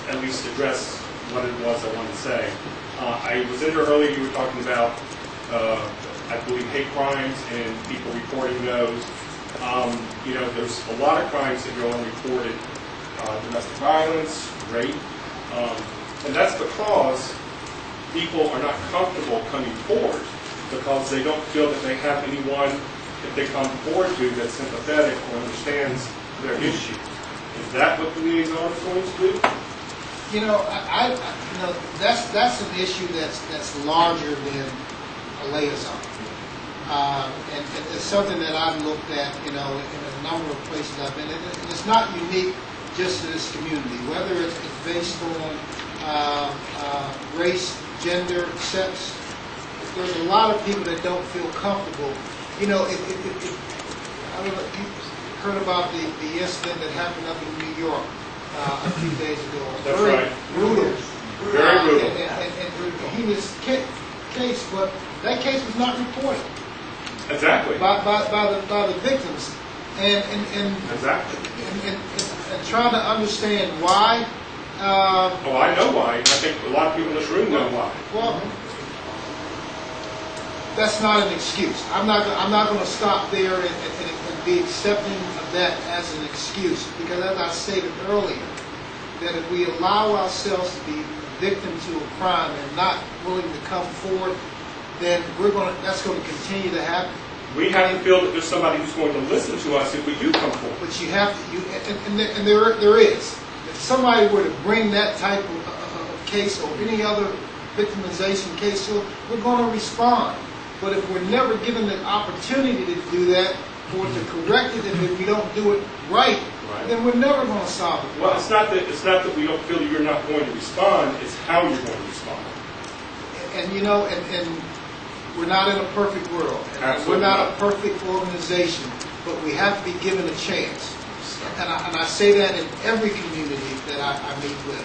at least address what it was I wanted to say. I was in there earlier, you were talking about, I believe, hate crimes and people reporting those. You know, there's a lot of crimes that go unreported, domestic violence, rape, and that's because people are not comfortable coming forward because they don't feel that they have anyone that they come forward to that's sympathetic or understands their issue. Is that what the liaison is going to do? You know, you know, that's an issue that's larger than a liaison, and it's something that I've looked at, you know, in a number of places I've been. And it's not unique just to this community, whether it's based on race, gender, sex. There's a lot of people that don't feel comfortable. You know, I don't know, you heard about the incident that happened up in New York a few days ago. That's right. Brutal. Very brutal. And he was case, but that case was not reported. Exactly. By the victims, and exactly. And trying to understand why. Oh, I know why. I think a lot of people in this room know why. Well, that's not an excuse. I'm not going to stop there and be accepting of that as an excuse, because as I stated earlier, that if we allow ourselves to be victim to a crime and not willing to come forward, then that's going to continue to happen. We have to feel that there's somebody who's going to listen to us if we do come forward. But you have to, and there is. If somebody were to bring that type of case or any other victimization case to it, we're going to respond. But if we're never given the opportunity to do that, or to correct it, and if we don't do it right, then we're never going to solve it. Well, it's not that we don't feel that you're not going to respond, it's how you're going to respond. And you know, and we're not in a perfect world. And we're not a perfect organization, but we have to be given a chance. And I say that in every community that I meet with.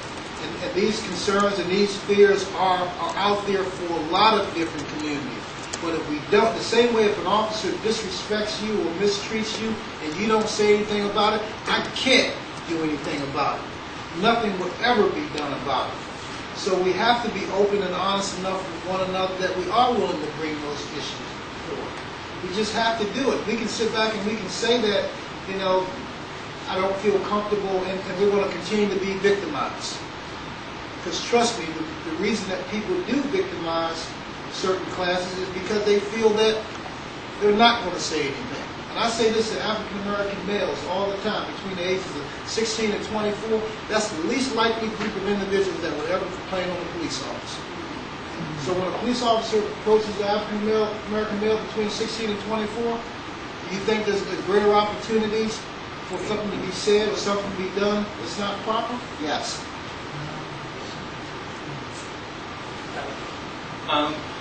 And these concerns and these fears are out there for a lot of different communities. But if we don't, the same way if an officer disrespects you or mistreats you and you don't say anything about it, I can't do anything about it. Nothing will ever be done about it. So we have to be open and honest enough with one another that we are willing to bring those issues forward. We just have to do it. We can sit back and we can say that, you know, I don't feel comfortable and we're going to continue to be victimized. Because trust me, the reason that people do victimize certain classes is because they feel that they're not going to say anything. And I say this to African American males all the time, between the ages of 16 and 24, that's the least likely group of individuals that would ever complain on a police officer. So when a police officer approaches the African American male between 16 and 24, do you think there's greater opportunities for something to be said or something to be done that's not proper? Yes.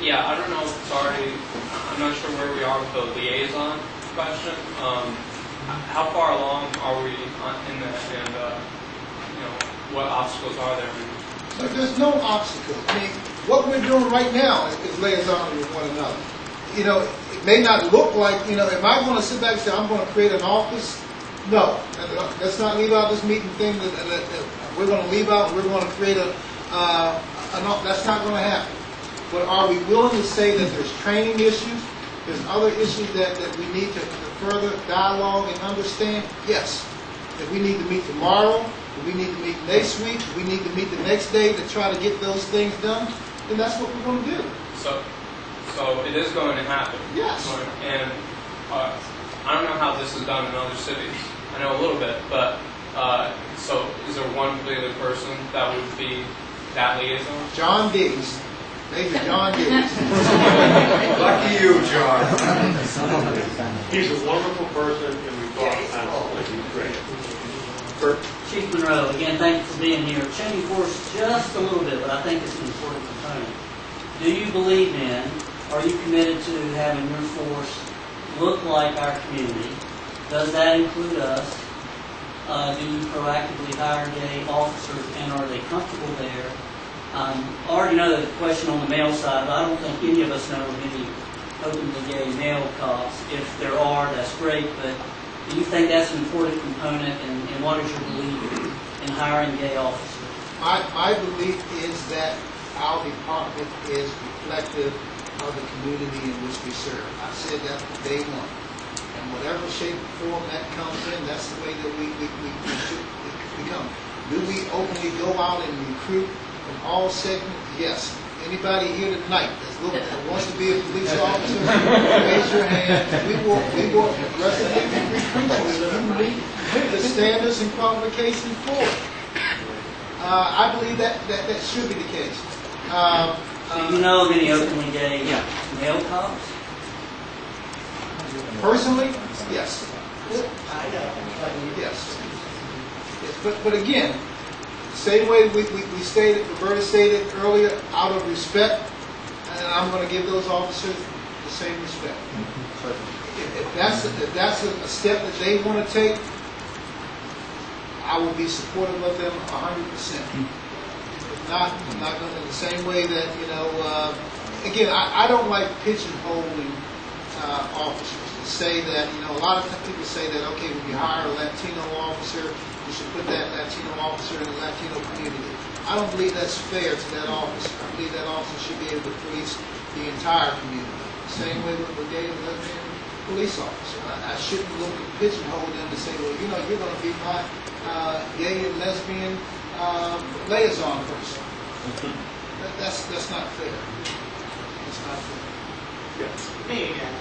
Yeah, I don't know. Sorry, I'm not sure where we are with the liaison question. How far along are we in that, and you know, what obstacles are there? So there's no obstacle. I mean, what we're doing right now is liaison with one another. You know, it may not look like, you know, am I going to sit back and say I'm going to create an office? No, let's not leave out this meeting thing that we're going to leave out and we're going to create an office. That's not going to happen. But are we willing to say that there's training issues, there's other issues that we need to further dialogue and understand? Yes. If we need to meet tomorrow, if we need to meet next week, if we need to meet the next day to try to get those things done, then that's what we're going to do. So it is going to happen. Yes. And I don't know how this is done in other cities. I know a little bit, but so is there one particular person that would be that liaison? John Diggs. Major John Diggs. Lucky you, John. He's a wonderful person, and we thought he's great. Chief Monroe, again, thank you for being here. Changing course just a little bit, but I think it's an important component. Do you believe in, are you committed to having your force look like our community? Does that include us? Do you proactively hire gay officers, and are they comfortable there? I already know the question on the male side, but I don't think any of us know of any openly gay male cops. If there are, that's great, but do you think that's an important component, and what is your belief in hiring gay officers? my belief is that our department is reflective of the community in which we serve. I said that from day one. And whatever shape or form that comes in, that's the way that we should become. Do we openly go out and recruit from all segments? Yes. Anybody here tonight that wants to be a police officer, raise your hand. We will aggressively recruit you. You meet the standards and qualifications for it. I believe that should be the case. Do you know of any openly gay male cops? Personally, yes. I know. Yes. But again, same way we stated, Roberta stated earlier, out of respect, and I'm going to give those officers the same respect. If that's a step that they want to take, I will be supportive of them 100%. If not, I'm not going to, in the same way that, again, I don't like pigeonholing officers. To say that, a lot of people say that, okay, when you hire a Latino officer, you should put that Latino officer in the Latino community. I don't believe that's fair to that officer. I believe that officer should be able to police the entire community. Same way with the gay and lesbian police officer. I shouldn't look and pigeonhole them to say, well, you're going to be my gay and lesbian liaison person. That's not fair. It's not fair. Yes. Hey again.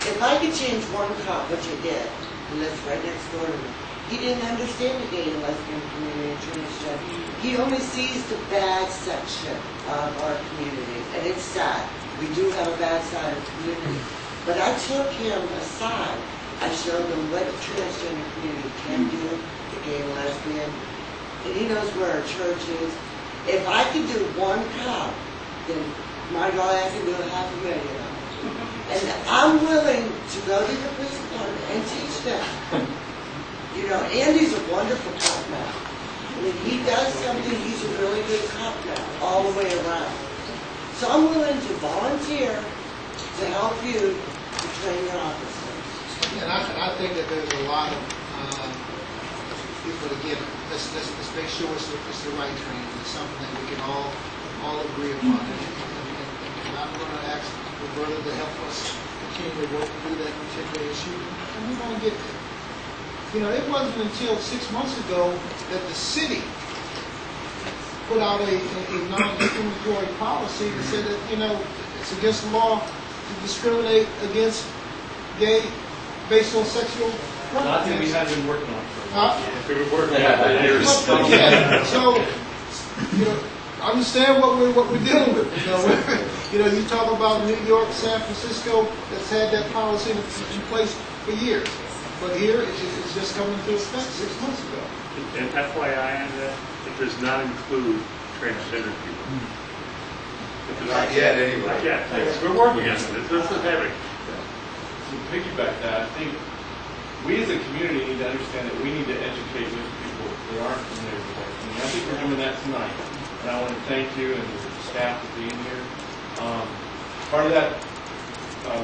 If I could change one cop, which I did, who lives right next door to me, he didn't understand the gay and lesbian community and transgender. He only sees the bad section of our community, and it's sad. We do have a bad side of the community. But I took him aside. I showed him what the transgender community can do, the gay and lesbian, and he knows where our church is. If I could do one cop, then my God, I can do 500,000 of them. And I'm willing to go to the police department and teach them. Andy's a wonderful cop now. When he does something, he's a really good cop now, all the way around. So I'm willing to volunteer to help you to train your officers. And I think that there's a lot of people, again, let's make sure it's the right training. It's something that we can all agree upon. And I'm going to ask Roberta to help us continue to work through that particular issue, and we're going to get there. It wasn't until 6 months ago that the city put out a non-discriminatory policy that said that, it's against the law to discriminate against gay based on sexual preference. Not that we have been working on If we were working on it for years. So, understand what we're dealing with. You talk about New York, San Francisco, that's had that policy in place for years. But here, it's just coming into effect 6 months ago. And FYI on that, it does not include transgender people. Not yet, anyway. Not yet. We're working on it. This is happening. To piggyback that, I think we as a community need to understand that we need to educate those people that aren't familiar with it. I think we're doing that tonight. And I want to thank you and the staff for being here. Part of that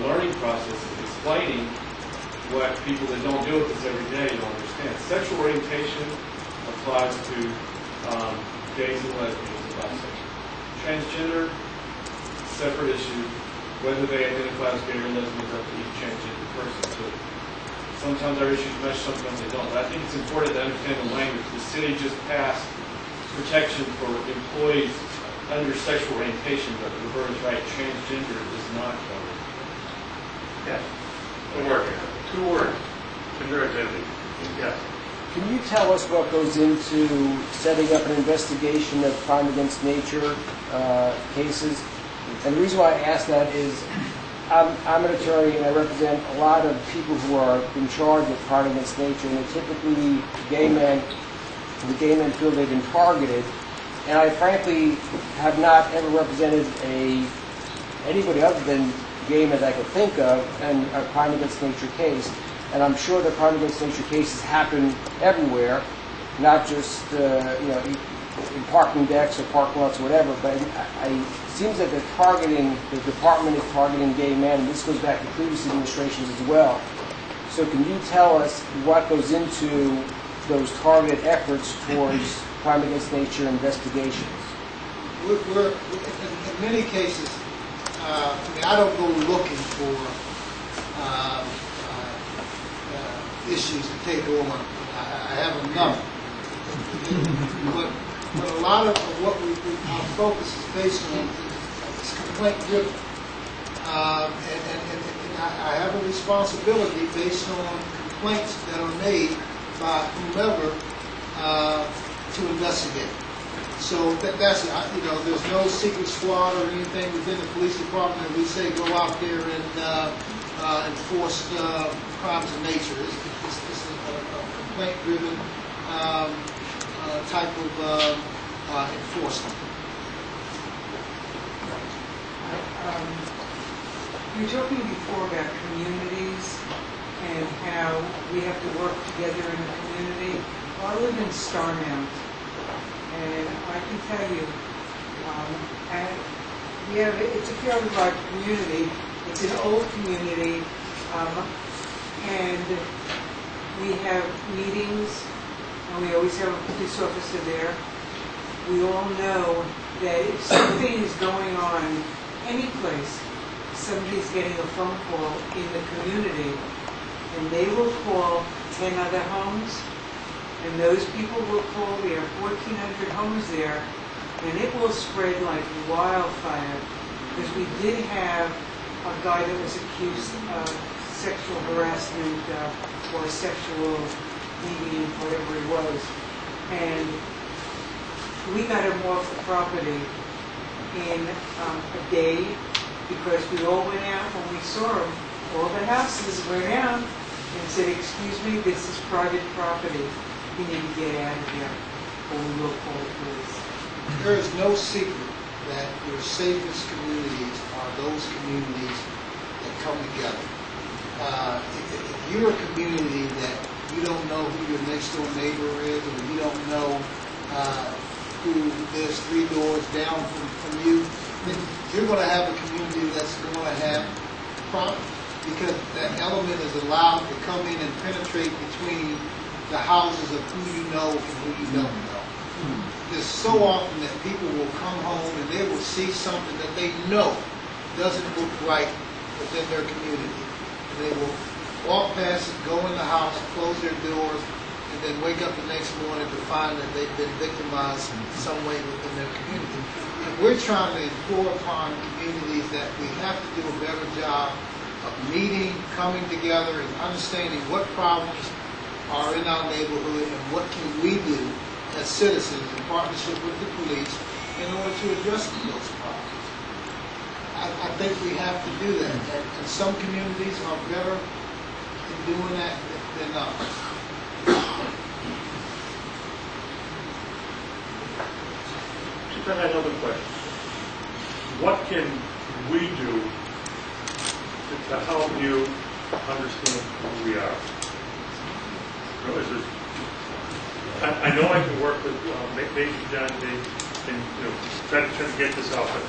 learning process is explaining what people that don't deal with this every day don't understand. Sexual orientation applies to gays and lesbians and bisexual. Transgender, separate issue. Whether they identify as gay or lesbian is up to each transgender person. So sometimes our issues mesh, sometimes they don't. But I think it's important to understand the language. The city just passed protection for employees under sexual orientation, but Roberta's right, transgender is not covered. Yes. We're working on it. 2 words. Identity. Yes. Can you tell us what goes into setting up an investigation of crime against nature cases? And the reason why I ask that is I'm an attorney and I represent a lot of people who are in charge of crime against nature, and they're typically gay men. The gay men feel they've been targeted, and I frankly have not ever represented anybody other than gay men that I could think of in a crime against nature case. And I'm sure that crime against nature cases happen everywhere, not just in parking decks or parking lots or whatever. But it seems that the department is targeting gay men, and this goes back to previous administrations as well. So can you tell us what goes into those targeted efforts towards crime against nature investigations? In many cases, I don't go looking for issues to take on. I have enough. But a lot of what our focus is based on is complaint driven. And I have a responsibility based on complaints that are made by whomever to investigate. So that's it. There's no secret squad or anything within the police department that we say go out there and enforce crimes of nature. It's a complaint-driven type of enforcement. You were talking before about communities and how we have to work together in a community. Well, I live in Starmount, and I can tell you, it's a fairly large community. It's an old community, and we have meetings, and we always have a police officer there. We all know that if something is going on any place, somebody's getting a phone call in the community, and they will call 10 other homes, and those people will call. We have 1,400 homes there, and it will spread like wildfire, because we did have a guy that was accused of sexual harassment or sexual deviant, whatever it was, and we got him off the property in a day, because we all went out when we saw him. All the houses went out and said, "Excuse me, this is private property. You need to get out of here, or we will call the police." There is no secret that your safest communities are those communities that come together. If you're a community that you don't know who your next door neighbor is, or you don't know who lives 3 doors down from you, then you're going to have a community that's going to have problems, because that element is allowed to come in and penetrate between the houses of who you know and who you don't know. There's so often that people will come home and they will see something that they know doesn't look right within their community. And they will walk past it, go in the house, close their doors, and then wake up the next morning to find that they've been victimized in some way within their community. And we're trying to implore upon communities that we have to do a better job of meeting, coming together, and understanding what problems are in our neighborhood and what can we do as citizens in partnership with the police in order to address those problems. I think we have to do that. And some communities are better in doing that than others. I have another question. What can we do to help you understand who we are? I know I can work with maybe John and try to get this out, but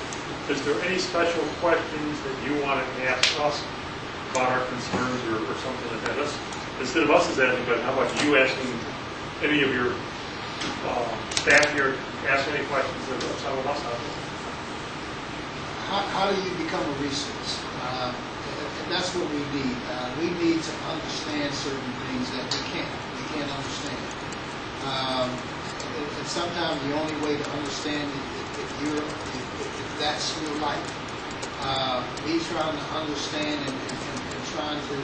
is there any special questions that you want to ask us about our concerns or something like that? Instead of us as asking, but how about you asking any of your staff here, ask any questions of some of us out there? How do you become a resource? And that's what we need. We need to understand certain things that we can't understand. And sometimes the only way to understand it if that's your life. Me trying to understand and trying to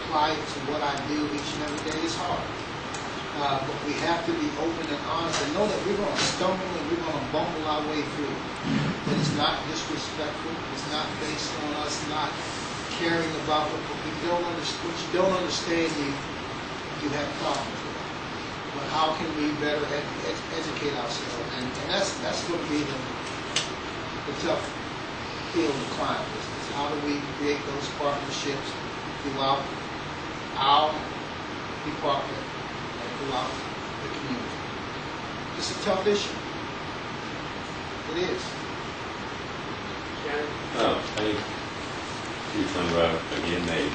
apply it to what I do each and every day is hard. But we have to be open and honest and know that we're going to stumble and we're going to bumble our way through. That it's not disrespectful. It's not based on us not caring about what you don't understand. You have problems with. But how can we better educate ourselves? And that's going to be the tough field of crime business. How do we create those partnerships throughout our department? Throughout the community. It's a tough issue. It is. Chief Monroe again made